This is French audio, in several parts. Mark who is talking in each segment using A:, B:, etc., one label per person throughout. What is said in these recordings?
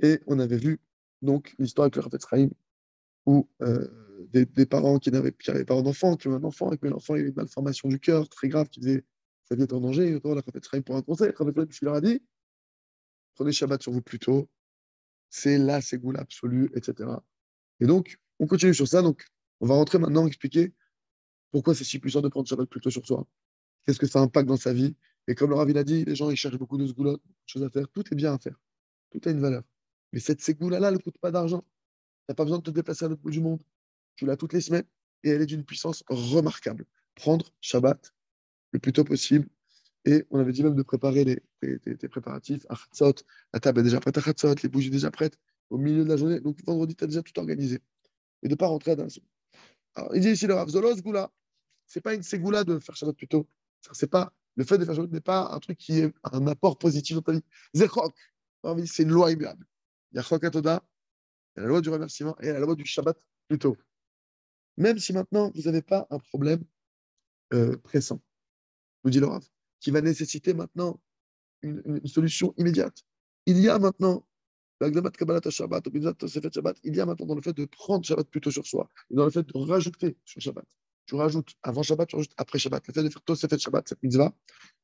A: Et on avait vu donc l'histoire avec le Raphaël Sraïm, où des parents qui avaient pas d'enfant, qui ont un enfant, et que l'enfant a eu une malformation du cœur très grave, qui faisait sa vie est en danger. Et le Raphaël Sraïm pour un conseil, le Raphaël Sraïm, je leur a dit, prenez Shabbat sur vous plus tôt, c'est la ségoula absolue, etc. Et donc, on continue sur ça. Donc, on va rentrer maintenant expliquer pourquoi c'est si puissant de prendre Shabbat plutôt sur soi. Qu'est-ce que ça impacte dans sa vie? Et comme le Rav il a dit, les gens ils cherchent beaucoup de sgoulottes, beaucoup de choses à faire. Tout est bien à faire. Tout a une valeur. Mais cette ségoula-là, elle ne coûte pas d'argent. Tu n'as pas besoin de te déplacer à l'autre bout du monde. Tu l'as toutes les semaines et elle est d'une puissance remarquable. Prendre Shabbat le plus tôt possible. Et on avait dit même de préparer tes préparatifs. À Chatzot, la table est déjà prête à Chatzot, les bougies déjà prêtes au milieu de la journée. Donc vendredi, tu as déjà tout organisé. Et de ne pas rentrer dans la... Alors, il dit ici le Rav Zolos Goula. C'est pas une ségoula de faire Shabbat plus tôt. C'est pas, le fait de faire Shabbat n'est pas un truc qui est un apport positif dans ta vie. Zechok. C'est une loi immuable. Il y a Chok Atoda, il y a la loi du remerciement et il y a la loi du Shabbat plus tôt. Même si maintenant vous n'avez pas un problème pressant, nous dit le Rav, qui va nécessiter maintenant une solution immédiate. Il y a maintenant l'Agdamat Kabbalat Shabbat, Shabbat, il y a maintenant dans le fait de prendre Shabbat plutôt sur soi, et dans le fait de rajouter sur Shabbat. Tu rajoutes avant Shabbat, tu rajoutes après Shabbat. Le fait de faire Tosefet Shabbat, cette mitzvah,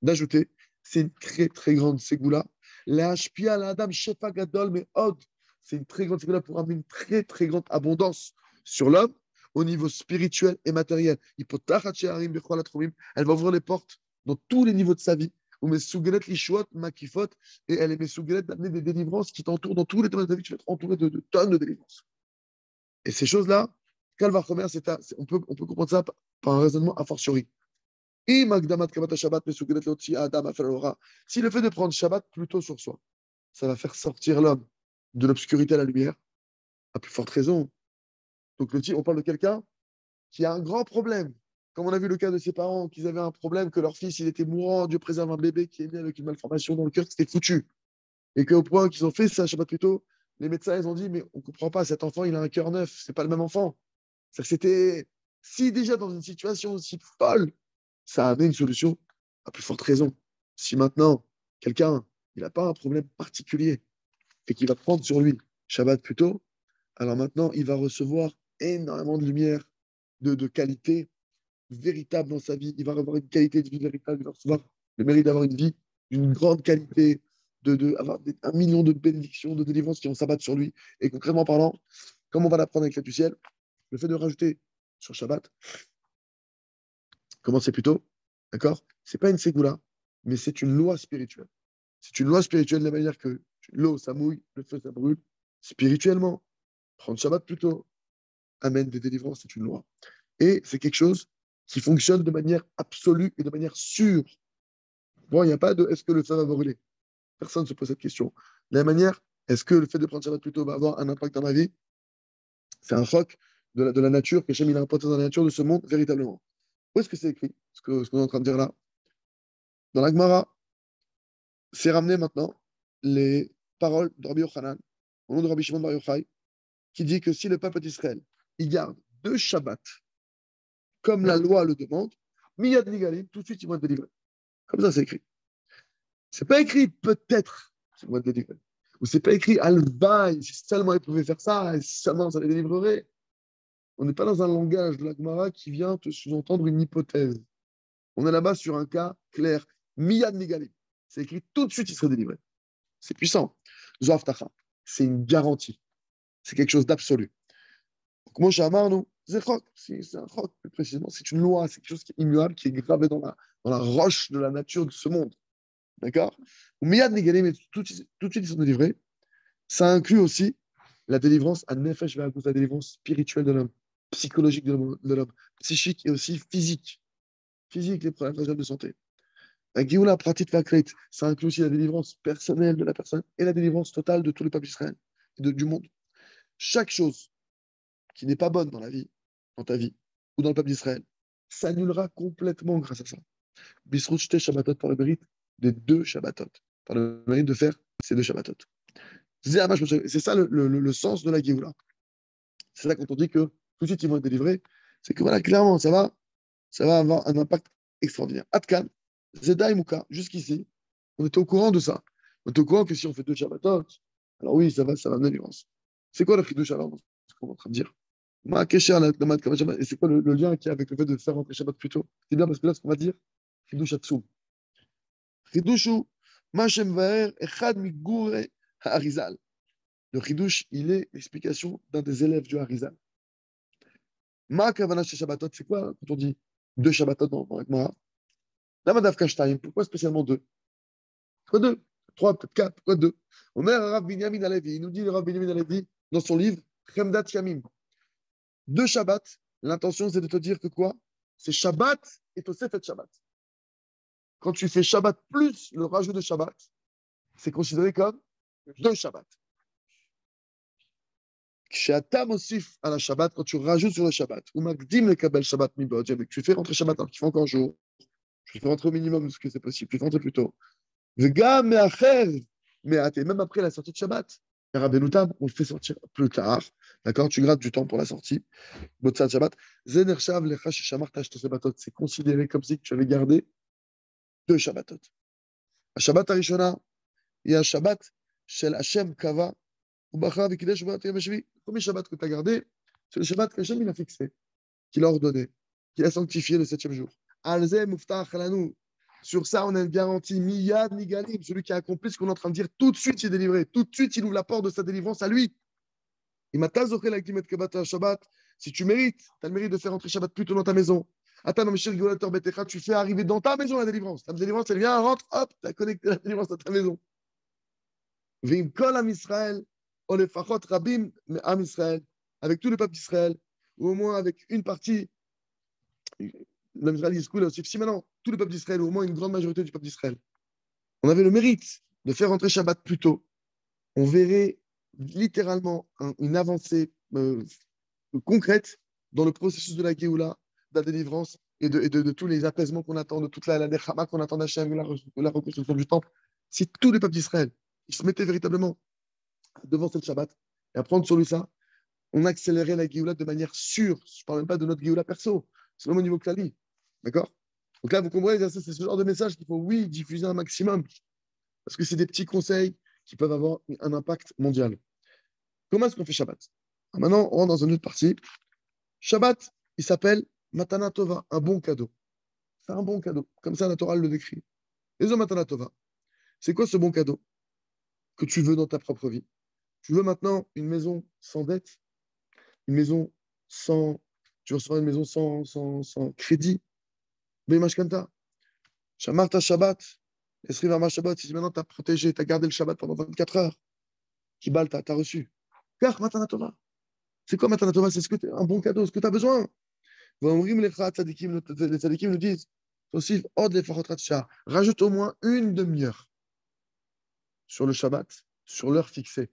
A: d'ajouter, c'est une très très grande ségoula. La Hashpia, la Adam, Shefa Gadol, mais Od, c'est une très grande ségoula pour amener une très très grande abondance sur l'homme au niveau spirituel et matériel. Elle va ouvrir les portes dans tous les niveaux de sa vie. Ou mes sougelet lishuot, makifot, et elle est mes sougelet d'amener des délivrances qui t'entourent dans tous les domaines de ta vie. Tu vas être entouré de tonnes de délivrances. Et ces choses-là, Calvar-Khomer, on peut comprendre ça par un raisonnement a fortiori. Si le fait de prendre Shabbat plutôt sur soi, ça va faire sortir l'homme de l'obscurité à la lumière, à plus forte raison. Donc, on parle de quelqu'un qui a un grand problème. Comme on a vu le cas de ses parents, qu'ils avaient un problème, que leur fils, il était mourant, Dieu préserve un bébé qui est né avec une malformation dans le cœur, c'était foutu. Et qu'au point qu'ils ont fait ça, Shabbat plus tôt, les médecins, ils ont dit, mais on ne comprend pas, cet enfant, il a un cœur neuf, c'est pas le même enfant. C'est-à-dire que c'était, si déjà dans une situation aussi folle, ça avait une solution, à plus forte raison. Si maintenant, quelqu'un, il n'a pas un problème particulier et qu'il va prendre sur lui Shabbat plus tôt, alors maintenant, il va recevoir énormément de lumière, de qualité véritable dans sa vie. Il va avoir une qualité de vie véritable, il va recevoir le mérite d'avoir une vie d'une grande qualité, avoir un million de bénédictions, de délivrances qui vont s'abattre sur lui. Et concrètement parlant, comme on va l'apprendre avec la du ciel, le fait de rajouter sur Shabbat, commencez plutôt, d'accord? C'est pas une ségoula, mais c'est une loi spirituelle. C'est une loi spirituelle de la manière que l'eau, ça mouille, le feu, ça brûle. Spirituellement, prendre Shabbat plutôt amène des délivrances, c'est une loi. Et c'est quelque chose qui fonctionne de manière absolue et de manière sûre. Bon, il n'y a pas de est-ce que le feu va brûler? Personne ne se pose cette question. De la même manière, est-ce que le fait de prendre Shabbat plus tôt va avoir un impact dans ma vie? C'est un choc de la nature, que Hachem il a importé dans la nature de ce monde véritablement. Où est-ce que c'est écrit, ce qu'on est en train de dire là? Dans la Gemara, c'est ramené maintenant les paroles de Rabbi Yochanan, au nom de Rabbi Shimon Bar Yochai, qui dit que si le peuple d'Israël, il garde 2 Shabbats, comme la loi le demande, Miyad Nigalim, tout de suite ils vont être délivrés. Comme ça, c'est écrit. C'est pas écrit peut-être qu'ils vont être délivrés. Ou c'est pas écrit Alvaï, si seulement ils pouvaient faire ça, et si seulement ça les délivrerait. On n'est pas dans un langage de la Gemara qui vient te sous-entendre une hypothèse. On est là-bas sur un cas clair. Miyad Nigalim. C'est écrit tout de suite, ils seraient délivrés. C'est puissant. Zohar c'est une garantie. C'est quelque chose d'absolu. Donc, moi, nous, c'est un roc, plus précisément. C'est une loi, c'est quelque chose qui est immuable, qui est gravé dans la roche de la nature de ce monde. D'accord? Miyad Nigalim, mais tout de suite, ils sont délivrés. Ça inclut aussi la délivrance à Nefesh Ve'akus, la délivrance spirituelle de l'homme, psychologique de l'homme, psychique et aussi physique. Physique, les problèmes de santé. La Géoula pratique Vakrit, ça inclut aussi la délivrance personnelle de la personne et la délivrance totale de tout le peuple d'Israël et du monde. Chaque chose qui n'est pas bonne dans la vie, dans ta vie, ou dans le peuple d'Israël, s'annulera complètement grâce à ça. Bisrout Shte Shabbatot par le mérite des 2 Shabbatot, par le mérite de faire ces 2 Shabbatot. C'est ça le sens de la Géoula. C'est ça quand on dit que tout de suite ils vont être délivrés, c'est que voilà, clairement, ça va avoir un impact extraordinaire. Atkan, Zedai Mouka, jusqu'ici, on était au courant de ça. On était au courant que si on fait 2 Shabbatot, Alors oui, ça va amener l'urgence. C'est quoi le chidouche alors, dans ce qu'on est en train de dire? Ma kesher la Lamad Kavod Shabbat. Et c'est quoi le lien qu'il y a avec le fait de faire rentrer Shabbat plus tôt? C'est bien parce que là, ce qu'on va dire, chidouche Atsoum. Chidouche ma Shem Vaer Echad Migure Ha'arizal. Le chidouche, il est l'explication d'un des élèves du Harizal. Ma Kavana chez Shabbatot, c'est quoi quand on dit deux Shabbatot dans la Gemara? La Madav Kashtaim, pourquoi spécialement deux? Pourquoi deux? Trois, peut-être quatre, pourquoi deux? On a Rav Binyamin Alevi, il nous dit le Rav Binyamin Alevi dans son livre, Chemdat Yamim. Deux Shabbat, l'intention c'est de te dire que quoi? C'est Shabbat et Tosefet Shabbat. Quand tu fais Shabbat plus le rajout de Shabbat, c'est considéré comme deux Shabbats. Chez Atam aussi à la Shabbat, quand tu rajoutes sur le Shabbat, ou Magdim le Kabel Shabbat Mibod, tu fais rentrer Shabbat, alors qu'il fait encore jour, tu fais rentrer au minimum de ce que c'est possible, tu fais rentrer plus tôt. Vega Meacher, même après la sortie de Shabbat. Rabbeinu Tam, on le fait sortir plus tard. D'accord? Tu grattes du temps pour la sortie. Botsat Shabbat. Zenershav lecha sheshamarta shte Shabbatot. C'est considéré comme si tu avais gardé deux Shabbatot. À Shabbat Arishona, il y a un Shabbat shel Hashem Kava Ubacha v'kidesh Shabbat Yom Shvi. Le premier Shabbat que tu as gardé, c'est le Shabbat que Hashem il a fixé, qu'il a ordonné, qu'il a sanctifié le septième jour. Alze muftach lanu. Sur ça, on a une garantie, Miyad Nigalim, celui qui a accompli ce qu'on est en train de dire, tout de suite il est délivré, tout de suite il ouvre la porte de sa délivrance à lui. Si tu mérites, tu as le mérite de faire entrer Shabbat plus tôt dans ta maison. Tu fais arriver dans ta maison la délivrance. Ta délivrance, elle vient, rentre, hop, tu as connecté la délivrance à ta maison. Avec tout le peuple d'Israël, ou au moins avec une partie, l'homme israélien, si maintenant tout le peuple d'Israël, ou au moins une grande majorité du peuple d'Israël, on avait le mérite de faire rentrer Shabbat plus tôt, on verrait littéralement une avancée concrète dans le processus de la Géoula, de la délivrance et de tous les apaisements qu'on attend, de toute la Nechama qu'on attend d'Hachem, la reconstruction du temple. Si tous les peuples d'Israël ils se mettaient véritablement devant cette Shabbat et à prendre sur lui ça, on accélérait la Géoula de manière sûre. Je ne parle même pas de notre Géoula perso, c'est même au niveau Klali. D'accord? Donc là, vous comprenez, c'est ce genre de message qu'il faut, oui, diffuser un maximum. Parce que c'est des petits conseils qui peuvent avoir un impact mondial. Comment est-ce qu'on fait Shabbat? Alors maintenant, on rentre dans une autre partie. Shabbat, il s'appelle Matana Tova, un bon cadeau. C'est un bon cadeau. Comme ça, la Torah le décrit. Les hommes Matana Tova. C'est quoi ce bon cadeau que tu veux dans ta propre vie? Tu veux maintenant une maison sans dette, une maison sans. Tu recevoir une maison sans crédit. Bimashkanta. Shamarta Shabbat. Esrivarma Shabbat. Si maintenant tu as protégé, tu as gardé le Shabbat pendant 24 heures, Kibal, tu as reçu. Car Matana Tova. C'est quoi Matana Tova? C'est un bon cadeau, ce que tu as besoin. Les tzadikim nous disent aussi, rajoute au moins une demi-heure sur le Shabbat, sur l'heure fixée,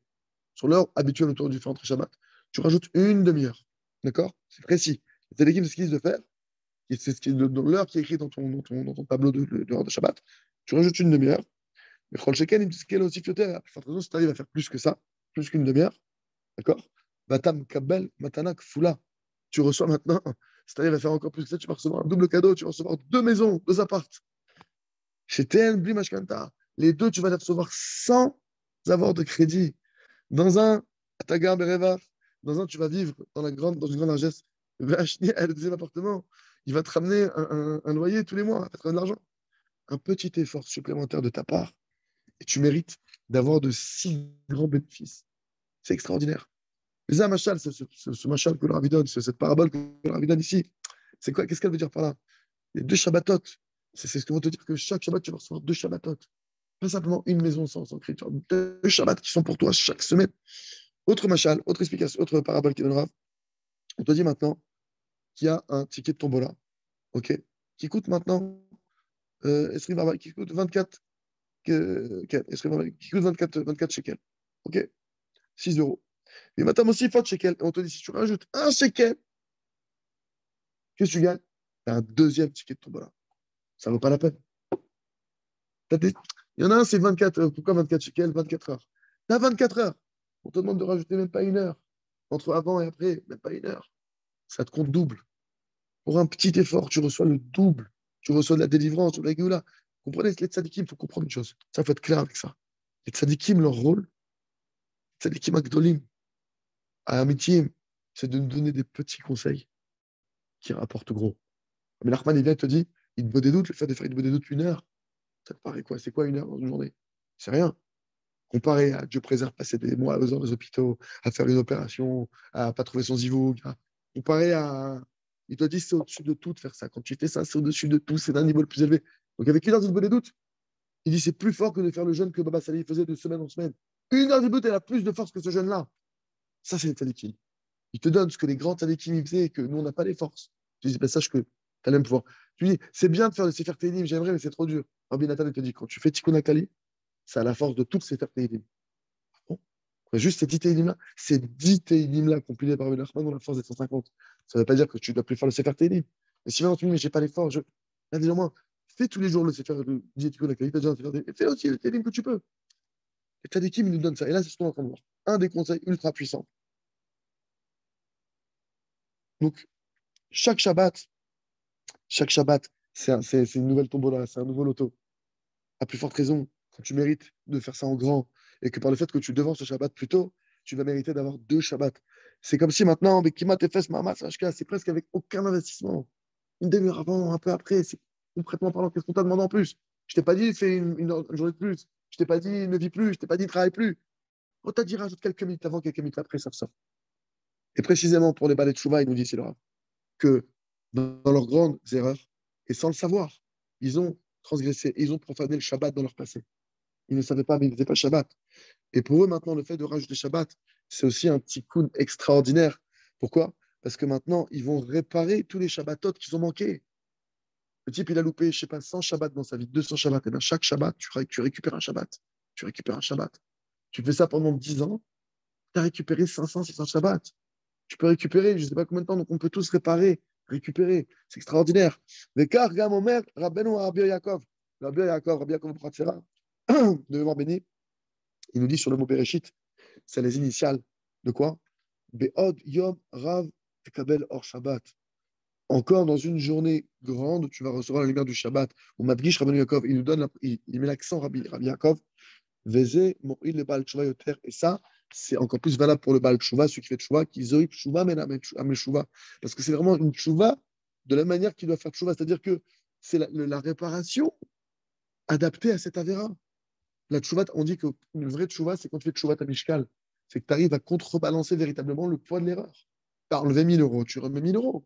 A: sur l'heure habituelle autour du feu entre Shabbat. Tu rajoutes une demi-heure. D'accord? C'est précis. Les tzadikim, c'est ce qu'ils disent de faire. C'est l'heure qui est écrite dans ton tableau de Shabbat. Tu rajoutes une demi-heure. Mais Chol Sheken, il me dit qu'elle aussi fioter. Si tu arrives à faire plus que ça, plus qu'une demi-heure, d'accord? Batam Kabel, Matanak Fula. Tu reçois maintenant, si tu arrives à faire encore plus que ça, tu vas recevoir un double cadeau, tu vas recevoir deux maisons, deux appartes. Chez TN, Blimashkanta, les deux, tu vas les recevoir sans avoir de crédit. Dans un, à ta gare Bereva, dans un, tu vas vivre dans une grande largesse. Le deuxième appartement, il va te ramener un loyer tous les mois, il va te ramener de l'argent. Un petit effort supplémentaire de ta part, et tu mérites d'avoir de si grands bénéfices. C'est extraordinaire. Mais un machal, ce machal que le Ravi donne, cette parabole que le Ravi donne ici, c'est quoi? Qu'est-ce qu'elle veut dire par là? Les deux Shabbatot. C'est ce que vont te dire que chaque Shabbat, tu vas recevoir deux Shabbatot. Pas simplement une maison sans crédit. Deux Shabbats qui sont pour toi chaque semaine. Autre machal, autre explication, autre parabole qui donnera. On te dit maintenant qu'il y a un ticket de tombola, ok, qui coûte maintenant, qui coûte 24, qui coûte 24 shekels, ok, 6 euros. Mais maintenant aussi, faut shekels. Et on te dit, si tu rajoutes un shekel, qu'est-ce que tu gagnes? Tu as un deuxième ticket de tombola. Ça ne vaut pas la peine. Il y en a un, c'est 24. Pourquoi 24 shekels? 24 heures. Tu as 24 heures. On te demande de rajouter même pas une heure. Entre avant et après, même pas une heure. Ça te compte double. Pour un petit effort, tu reçois le double. Tu reçois de la délivrance, de la Géoula. Comprenez, les tzadikim, il faut comprendre une chose. Ça, il faut être clair avec ça. Les tzadikim, leur rôle, Tzadikim Agdolim, à Amitim, c'est de nous donner des petits conseils qui rapportent gros. Mais Nachman, il vient et te dit, il te des doutes, le fait de faire des doutes 1 heure, ça te paraît quoi? C'est quoi 1 heure dans une journée? C'est rien. Comparé à Dieu préserve, passer des mois dans les hôpitaux, à faire une opération, à pas trouver son zivoug. Comparé à. Il te dit c'est au-dessus de tout de faire ça. Quand tu fais ça, c'est au-dessus de tout, c'est d'un niveau le plus élevé. Donc avec 1 heure de des doutes, il dit c'est plus fort que de faire le jeûne que Baba Salih faisait de semaine en semaine. 1 heure de doute, elle a plus de force que ce jeûne-là. Ça, c'est les tzadikim. Il te donne ce que les grands tzadikim ils faisaient et que nous, on n'a pas les forces. Tu dis, ben, sache que tu as le même pouvoir. Tu dis, c'est bien de faire le Sefer Tehillim, j'aimerais, mais c'est trop dur. Rabbi Nathan, il te dit, quand tu fais Tikkun HaKali, ça a la force de tout le Sefer Tehillim. Bon. Juste ces 10 Tehillim-là, ces 10 Tehillim-là compilés par Rabbi Nachman ont la force des 150. Ça ne veut pas dire que tu ne dois plus faire le Sefer Tehillim. Mais si maintenant tu dis, mais j'ai pas les forces, là, déjà, moi, fais tous les jours le Sefer le Tikkun HaKali, t'as déjà un Sefer Tehillim. Et fais aussi le Tehillim que tu peux. Et Tzadikim, ils nous donnent ça. Et là, c'est ce qu'on est en train de voir. Un des conseils ultra puissants. Donc, chaque Shabbat, chaque Shabbat, c'est une nouvelle tombola, c'est un nouveau loto. À plus forte raison, quand tu mérites de faire ça en grand et que par le fait que tu devances ce Shabbat plus tôt, tu vas mériter d'avoir 2 Shabbats. C'est comme si maintenant, avec Kimat Efes Mahamat HK, c'est presque avec aucun investissement. Une demi-heure avant, un peu après, c'est concrètement parlant, qu'est-ce qu'on t'a demandé en plus? Je t'ai pas dit fais une journée de plus. Je t'ai pas dit ne vis plus. Je t'ai pas dit travaille plus. On t'a dit rajoute quelques minutes avant, quelques minutes après, ça sort. Et précisément pour les balais de Chouva, il nous dit, c'est le Rav, que dans leurs grandes erreurs, et sans le savoir, ils ont transgressé, ils ont profané le Shabbat dans leur passé. Ils ne savaient pas, mais ils ne faisaient pas Shabbat. Et pour eux, maintenant, le fait de rajouter Shabbat, c'est aussi un tikkun extraordinaire. Pourquoi? Parce que maintenant, ils vont réparer tous les Shabbatot qu'ils ont manqués. Le type, il a loupé, je ne sais pas, 100 Shabbats dans sa vie, 200 Shabbats. Et bien, chaque Shabbat, tu récupères un Shabbat. Tu récupères un Shabbat. Tu fais ça pendant 10 ans, tu as récupéré 500, 600 Shabbats. Tu peux récupérer, je ne sais pas combien de temps, donc on peut tous réparer, récupérer. C'est extraordinaire. Vekar gam omer, Rabbeinu Rabbi Yaakov. Rabbi Yaakov Pratsera, de mémoire béni, il nous dit sur le mot Bereshit, c'est les initiales de quoi? Be'od yom rav tekabel or Shabbat. Encore dans une journée grande, tu vas recevoir la lumière du Shabbat. Ou Madgish Rabbeinu Yaakov, il nous donne, il met l'accent Rabbi Yaakov, Veze mo'il le Baal Tshuva yoter. Et ça, c'est encore plus valable pour le Baal Tshuva, celui qui fait Tshuva, qui zoïb Tshuva men amel Tshuva. Parce que c'est vraiment une Tshuva de la manière qu'il doit faire Tshuva. C'est-à-dire que c'est la réparation adaptée à cette Avera. La Tshuva, on dit qu'une vraie Tshuva, c'est quand tu fais Tshuva ta Mishkal. C'est que tu arrives à contrebalancer véritablement le poids de l'erreur. Tu as enlevé 1000 euros, tu remets 1000 euros.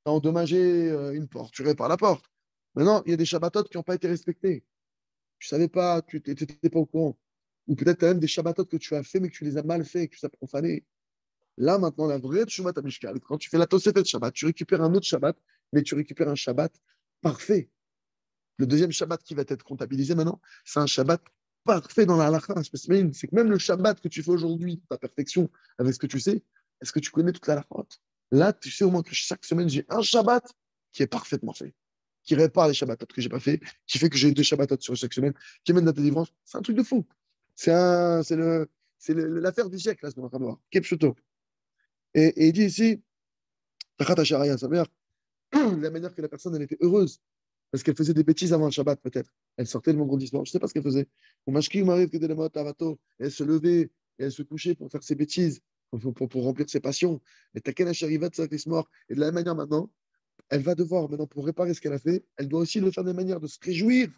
A: Tu as endommagé une porte, tu répares la porte. Maintenant, il y a des Shabbatot qui n'ont pas été respectés. Tu savais pas, tu n'étais pas au courant. Ou peut-être tu as même des Shabbatot que tu as fait, mais que tu les as mal fait, que tu as profané. Là, maintenant, la vraie Tshuva Mishkal, quand tu fais la Tosefet Shabbat, tu récupères un autre Shabbat, mais tu récupères un Shabbat parfait. Le deuxième Shabbat qui va être comptabilisé maintenant, c'est un Shabbat parfait dans la halakha. C'est que même le Shabbat que tu fais aujourd'hui, ta perfection, avec ce que tu sais, est-ce que tu connais toute la halakha? Là, tu sais au moins que chaque semaine, j'ai un Shabbat qui est parfaitement fait, qui répare les Shabbatot que j'ai pas fait, qui fait que j'ai 2 Shabbatot sur chaque semaine, qui mène à la délivrance. C'est un truc de fou. C'est l'affaire du siècle, là, ce qu'on est en train de voir. Kepchuto. Et il dit ici, Tachat Hasharaya, sa mère, la manière que la personne, elle était heureuse, parce qu'elle faisait des bêtises avant le Shabbat, peut-être. Elle sortait le vendredi soir, je ne sais pas ce qu'elle faisait. Ou Mashki m'arrive que des Avato, elle se levait, et elle se couchait pour faire ses bêtises, pour remplir ses passions. Et Taken Hasharivat, ça fait mort. Et de la même manière maintenant, elle va devoir, maintenant, pour réparer ce qu'elle a fait, elle doit aussi le faire des manières de se réjouir.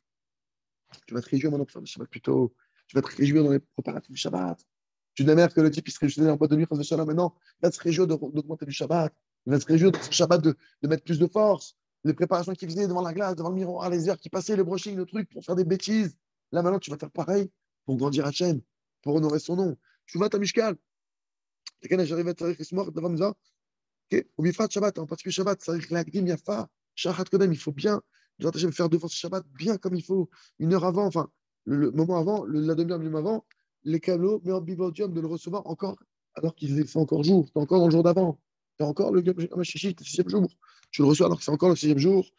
A: Tu vas te réjouir maintenant pour faire le Shabbat plus tôt. Tu vas te réjouir dans les préparatifs du Shabbat. Tu de la manière que le type, il se réjouissait en boîte de nuit, maintenant, il va se réjouir d'augmenter du Shabbat. Il va se réjouir dans ce Shabbat de mettre plus de force. Les préparations qu'il faisait devant la glace, devant le miroir, les heures qui passaient, le brushing, le truc, pour faire des bêtises. Là, maintenant, tu vas faire pareil pour grandir Hachem, pour honorer son nom. Tu vas ta Mishkal. J'arrive à te mort devant nous. Au Bifrat Shabbat, en particulier Shabbat, ça veut dire que Yafa, Shahat Kodem, il faut bien, faire devant ce Shabbat bien comme il faut, 1 heure avant, enfin, le moment avant, la demi-heure minimum avant, les câbleaux, mais en bivodium de le recevoir encore, alors qu'il fait encore jour, tu es encore dans le jour d'avant, tu es encore le Shishi, le 6e jour, tu le reçois alors que c'est encore le 6e jour,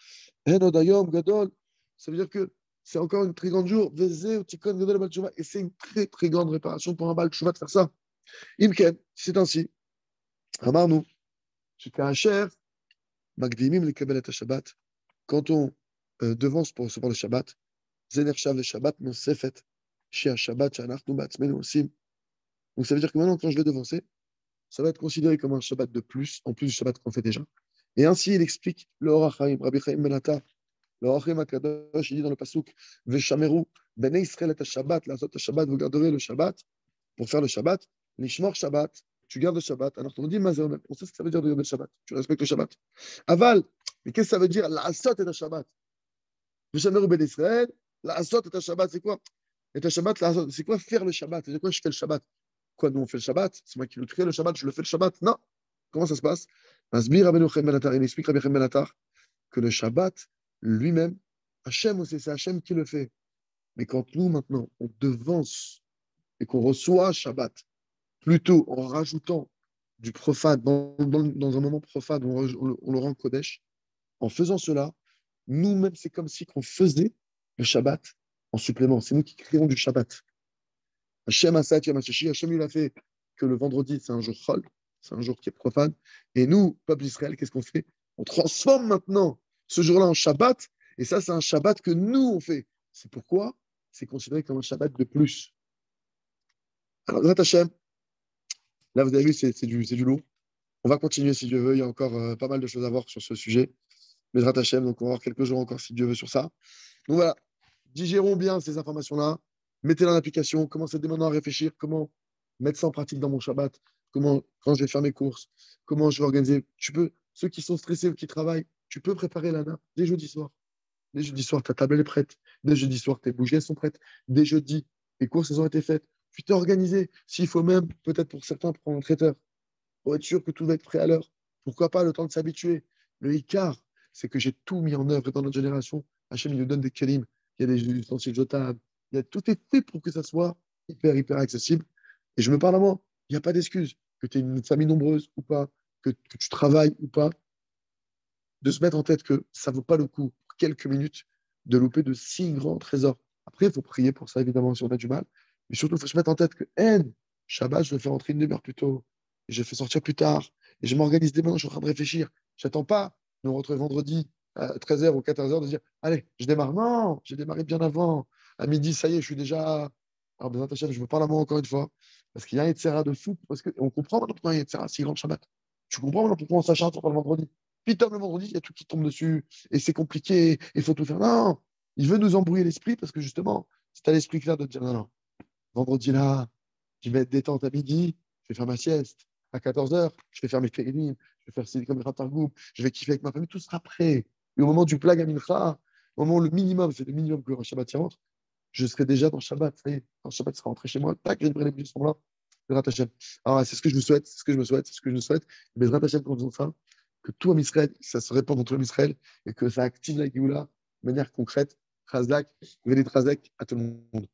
A: Henodayom, Gadol, ça veut dire que c'est encore une très grande jour, Vezé, Tikon, Gadol, Balchouva, et c'est une très très grande réparation pour un Balchouva de faire ça. Imken, c'est ainsi. Amarnou. Cher, Magdimim le Kabbalat Shabbat, quand on devance pour recevoir le Shabbat, Zener Shav le Shabbat, non Sefet, Shia Shabbat, Shanach, Nubat, Menu aussi, Donc ça veut dire que maintenant, quand je vais devancer, ça va être considéré comme un Shabbat de plus, en plus du Shabbat qu'on fait déjà. Et ainsi, il explique le Or HaChaim, Rabbi Chaim Ben Atta, le Or HaChaim HaKadosh, il dit dans le Pasuk, Veshameru, Bnei Israël et Shabbat, la Shabbat, vous garderez le Shabbat, pour faire le Shabbat, l'Ishmor Shabbat, tu gardes le Shabbat. Alors on dit, Mazéomet, on sait ce que ça veut dire de garder le Shabbat, tu respectes le Shabbat. Aval, mais qu'est-ce que ça veut dire, la Asot et la Shabbat? Veshameru Ben Israël, la Asot et la Shabbat, c'est quoi? Et ta Shabbat, c'est quoi faire le Shabbat? C'est quoi je fais le Shabbat? Quoi, nous on fait le Shabbat? C'est moi qui le crée le Shabbat, je le fais le Shabbat? Non. Comment ça se passe? Asbir Rabbeinu Chaim Ben Attar, il explique Rabbi Chaim Ben Attar que le Shabbat lui-même, Hachem aussi, c'est Hachem qui le fait. Mais quand nous maintenant, on devance et qu'on reçoit Shabbat, plutôt en rajoutant du profane, dans un moment profane, on le rend Kodesh, en faisant cela, nous-mêmes, c'est comme si on faisait le Shabbat en supplément. C'est nous qui créons du Shabbat. Hachem Asat Yom HaShishi, Hachem il a fait que le vendredi, c'est un jour chol, c'est un jour qui est profane. Et nous, peuple d'Israël, qu'est-ce qu'on fait? On transforme maintenant ce jour-là en Shabbat, et ça, c'est un Shabbat que nous, on fait. C'est pourquoi c'est considéré comme un Shabbat de plus. Alors, Zat Hachem, là, vous avez vu, c'est du lourd. On va continuer si Dieu veut. Il y a encore pas mal de choses à voir sur ce sujet. Mais Zat Hachem, donc on va avoir quelques jours encore si Dieu veut sur ça. Donc voilà, digérons bien ces informations-là, mettez-les en application, commencez dès maintenant à réfléchir comment mettre ça en pratique dans mon Shabbat, comment, quand je vais faire mes courses, comment je vais organiser. Tu peux, ceux qui sont stressés ou qui travaillent, tu peux préparer l'ANA dès jeudi soir. Dès jeudi soir, ta table elle est prête. Dès jeudi soir, tes bougies elles sont prêtes. Dès jeudi, tes courses elles ont été faites. Tu t'es organisé. S'il faut même, peut-être pour certains, prendre un traiteur pour être sûr que tout va être prêt à l'heure. Pourquoi pas le temps de s'habituer? Le Icar, c'est que j'ai tout mis en œuvre dans notre génération. Hachem, il nous donne des kalim, il y a des ustensiles jetables, tout est fait pour que ça soit hyper accessible. Et je me parle à moi, il n'y a pas d'excuse. Que tu aies une famille nombreuse ou pas, que tu travailles ou pas, de se mettre en tête que ça ne vaut pas le coup, pour quelques minutes, de louper de si grands trésors. Après, il faut prier pour ça, évidemment, si on a du mal. Mais surtout, il faut se mettre en tête que, Shabbat, je vais faire rentrer une demi-heure plus tôt. Et je fais sortir plus tard. Et je m'organise dès maintenant, je suis en train de réfléchir. J'attends pas de me retrouver vendredi à 13h ou 14h de dire, allez, je démarre. Non, j'ai démarré bien avant. À midi, ça y est, je suis déjà. Alors, Bézat Hachem, je me parle à moi encore une fois. Parce qu'il y a un Yetzera de fou. Parce que, on comprend maintenant pourquoi il y a un Yetzera si grand le Shabbat. Tu comprends maintenant pourquoi on s'acharne sur le vendredi. Puis, le vendredi, il y a tout qui tombe dessus. Et c'est compliqué. Il faut tout faire. Non, il veut nous embrouiller l'esprit parce que justement, si tu as l'esprit clair de te dire, non, non, vendredi là, je vais être détente à midi, je vais faire ma sieste. À 14h, je vais faire mes télévisions, je vais faire comme Ratargoum, je vais kiffer avec ma famille, tout sera prêt. Et au moment du plag à Mincha, au moment le minimum, c'est le minimum que le Shabbat y rentre, je serai déjà dans le Shabbat. Ça y est, quand le Shabbat sera rentré chez moi, tac, je vais les bougies sont là. Bezrat Hashem. Alors, c'est ce que je vous souhaite, c'est ce que je me souhaite, c'est ce que je nous souhaite. Bezrat Hashem, quand faisons ça, que tout en Israël, ça se répande dans tout Israël et que ça active la Géoula de manière concrète. Khazak, Vélit Razek à tout le monde.